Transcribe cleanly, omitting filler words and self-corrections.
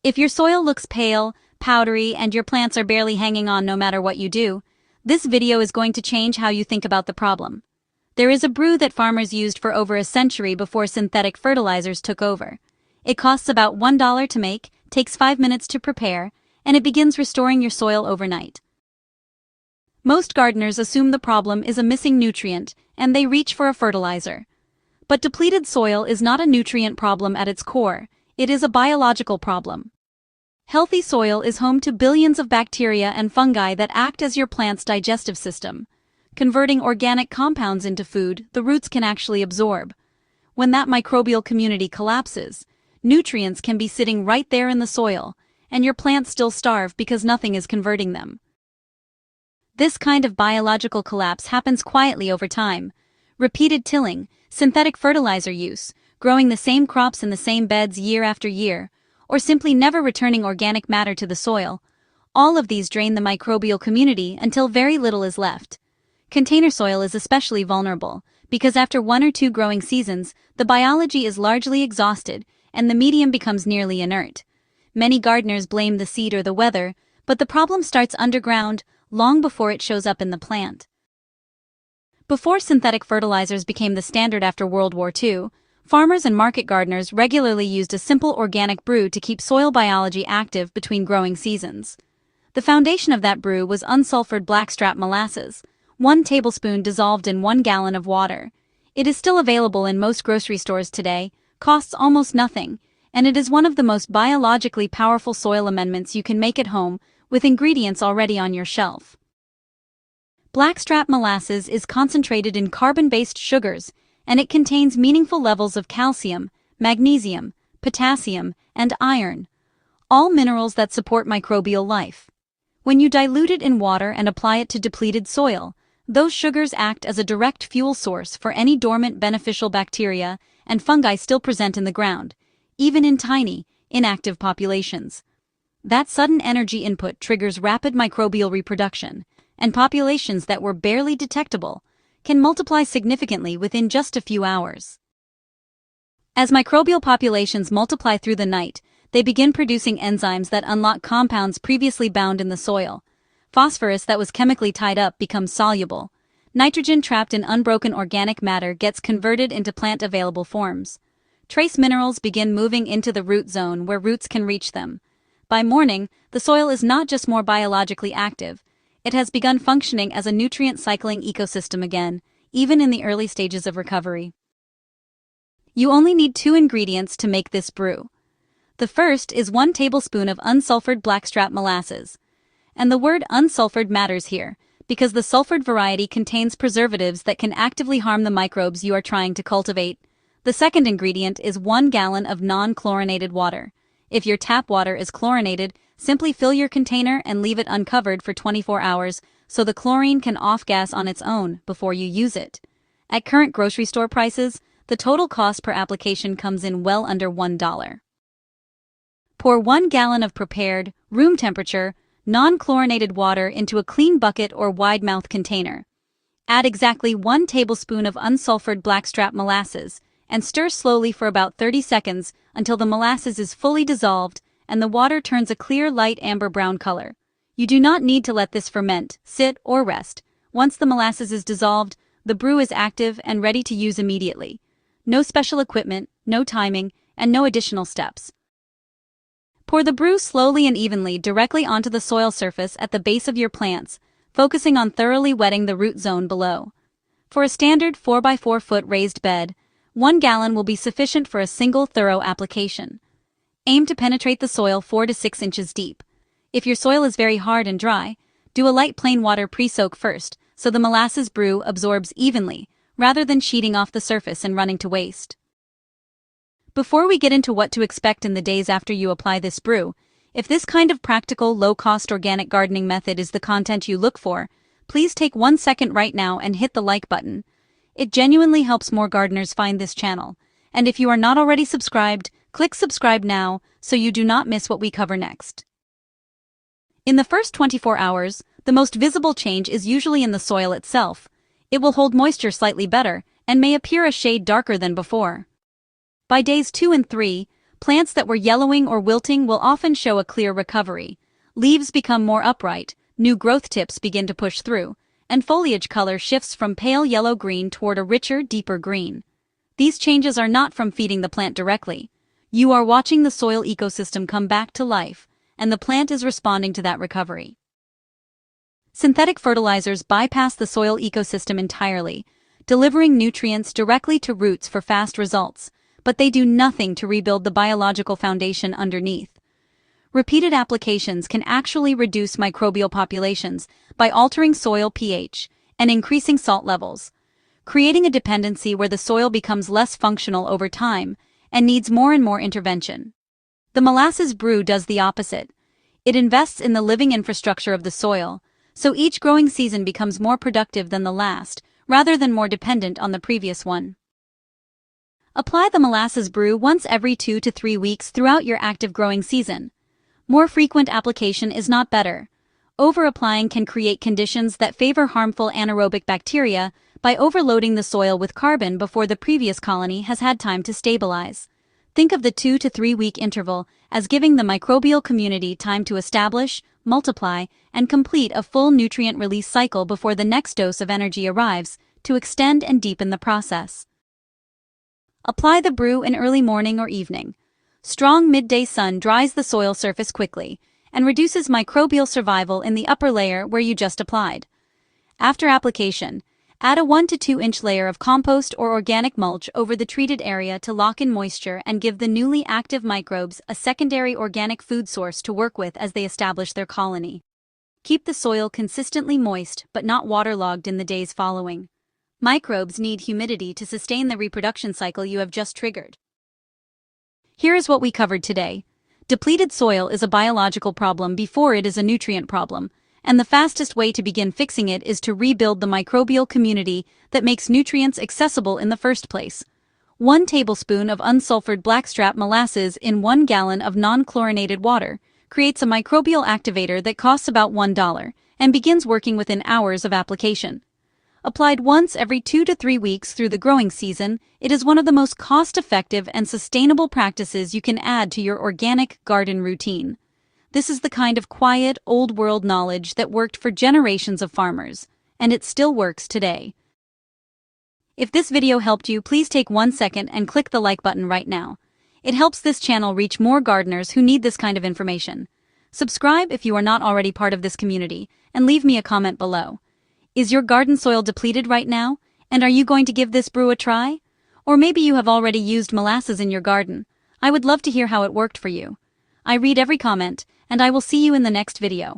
If your soil looks pale, powdery, and your plants are barely hanging on no matter what you do, this video is going to change how you think about the problem. There is a brew that farmers used for over a century before synthetic fertilizers took over. It costs about $1 to make, takes 5 minutes to prepare, and it begins restoring your soil overnight. Most gardeners assume the problem is a missing nutrient, and they reach for a fertilizer. But depleted soil is not a nutrient problem at its core, it is a biological problem. Healthy soil is home to billions of bacteria and fungi that act as your plant's digestive system. Converting organic compounds into food, the roots can actually absorb. When that microbial community collapses, nutrients can be sitting right there in the soil, and your plants still starve because nothing is converting them. This kind of biological collapse happens quietly over time. Repeated tilling, synthetic fertilizer use, growing the same crops in the same beds year after year, or simply never returning organic matter to the soil, all of these drain the microbial community until very little is left. Container soil is especially vulnerable, because after 1 or 2 growing seasons, the biology is largely exhausted and the medium becomes nearly inert. Many gardeners blame the seed or the weather, but the problem starts underground, long before it shows up in the plant. Before synthetic fertilizers became the standard after World War II, farmers and market gardeners regularly used a simple organic brew to keep soil biology active between growing seasons. The foundation of that brew was unsulfured blackstrap molasses, 1 tablespoon dissolved in 1 gallon of water. It is still available in most grocery stores today, costs almost nothing, and it is one of the most biologically powerful soil amendments you can make at home with ingredients already on your shelf. Blackstrap molasses is concentrated in carbon-based sugars, and it contains meaningful levels of calcium, magnesium, potassium, and iron, all minerals that support microbial life. When you dilute it in water and apply it to depleted soil, those sugars act as a direct fuel source for any dormant beneficial bacteria and fungi still present in the ground, even in tiny, inactive populations. That sudden energy input triggers rapid microbial reproduction, and populations that were barely detectable can multiply significantly within just a few hours. As microbial populations multiply through the night, they begin producing enzymes that unlock compounds previously bound in the soil. Phosphorus that was chemically tied up becomes soluble. Nitrogen trapped in unbroken organic matter gets converted into plant-available forms. Trace minerals begin moving into the root zone where roots can reach them. By morning, the soil is not just more biologically active, it has begun functioning as a nutrient-cycling ecosystem again, even in the early stages of recovery. You only need 2 ingredients to make this brew. The first is 1 tablespoon of unsulfured blackstrap molasses. And the word unsulfured matters here, because the sulfured variety contains preservatives that can actively harm the microbes you are trying to cultivate. The second ingredient is 1 gallon of non-chlorinated water. If your tap water is chlorinated, simply fill your container and leave it uncovered for 24 hours so the chlorine can off-gas on its own before you use it. At current grocery store prices, the total cost per application comes in well under $1. Pour 1 gallon of prepared, room temperature, non-chlorinated water into a clean bucket or wide-mouth container. Add exactly 1 tablespoon of unsulfured blackstrap molasses and stir slowly for about 30 seconds until the molasses is fully dissolved and the water turns a clear light amber-brown color. You do not need to let this ferment, sit, or rest. Once the molasses is dissolved, the brew is active and ready to use immediately. No special equipment, no timing, and no additional steps. Pour the brew slowly and evenly directly onto the soil surface at the base of your plants, focusing on thoroughly wetting the root zone below. For a standard 4x4 foot raised bed, 1 gallon will be sufficient for a single thorough application. Aim to penetrate the soil 4 to 6 inches deep. If your soil is very hard and dry, do a light plain water pre-soak first so the molasses brew absorbs evenly, rather than sheeting off the surface and running to waste. Before we get into what to expect in the days after you apply this brew, if this kind of practical, low-cost organic gardening method is the content you look for, please take 1 second right now and hit the like button. It genuinely helps more gardeners find this channel, and if you are not already subscribed, click subscribe now so you do not miss what we cover next. In the first 24 hours, the most visible change is usually in the soil itself. It will hold moisture slightly better and may appear a shade darker than before. By days 2 and 3, Plants that were yellowing or wilting will often show a clear recovery. Leaves become more upright, new growth tips begin to push through, and foliage color shifts from pale yellow-green toward a richer, deeper green. These changes are not from feeding the plant directly. You are watching the soil ecosystem come back to life, and the plant is responding to that recovery. Synthetic fertilizers bypass the soil ecosystem entirely, delivering nutrients directly to roots for fast results, but they do nothing to rebuild the biological foundation underneath. Repeated applications can actually reduce microbial populations by altering soil pH and increasing salt levels, creating a dependency where the soil becomes less functional over time and needs more and more intervention. The molasses brew does the opposite. It invests in the living infrastructure of the soil, so each growing season becomes more productive than the last, rather than more dependent on the previous one. Apply the molasses brew once every 2 to 3 weeks throughout your active growing season. More frequent application is not better. Over-applying can create conditions that favor harmful anaerobic bacteria by overloading the soil with carbon before the previous colony has had time to stabilize. Think of the 2 to 3 week interval as giving the microbial community time to establish, multiply, and complete a full nutrient release cycle before the next dose of energy arrives to extend and deepen the process. Apply the brew in early morning or evening. Strong midday sun dries the soil surface quickly and reduces microbial survival in the upper layer where you just applied. After application, add a 1 to 2 inch layer of compost or organic mulch over the treated area to lock in moisture and give the newly active microbes a secondary organic food source to work with as they establish their colony. Keep the soil consistently moist but not waterlogged in the days following. Microbes need humidity to sustain the reproduction cycle you have just triggered. Here is what we covered today. Depleted soil is a biological problem before it is a nutrient problem, and the fastest way to begin fixing it is to rebuild the microbial community that makes nutrients accessible in the first place. 1 tablespoon of unsulfured blackstrap molasses in 1 gallon of non-chlorinated water creates a microbial activator that costs about $1 and begins working within hours of application. Applied once every 2 to 3 weeks through the growing season, it is one of the most cost-effective and sustainable practices you can add to your organic garden routine. This is the kind of quiet, old-world knowledge that worked for generations of farmers, and it still works today. If this video helped you, please take 1 second and click the like button right now. It helps this channel reach more gardeners who need this kind of information. Subscribe if you are not already part of this community, and leave me a comment below. Is your garden soil depleted right now, and are you going to give this brew a try? Or maybe you have already used molasses in your garden. I would love to hear how it worked for you. I read every comment, and I will see you in the next video.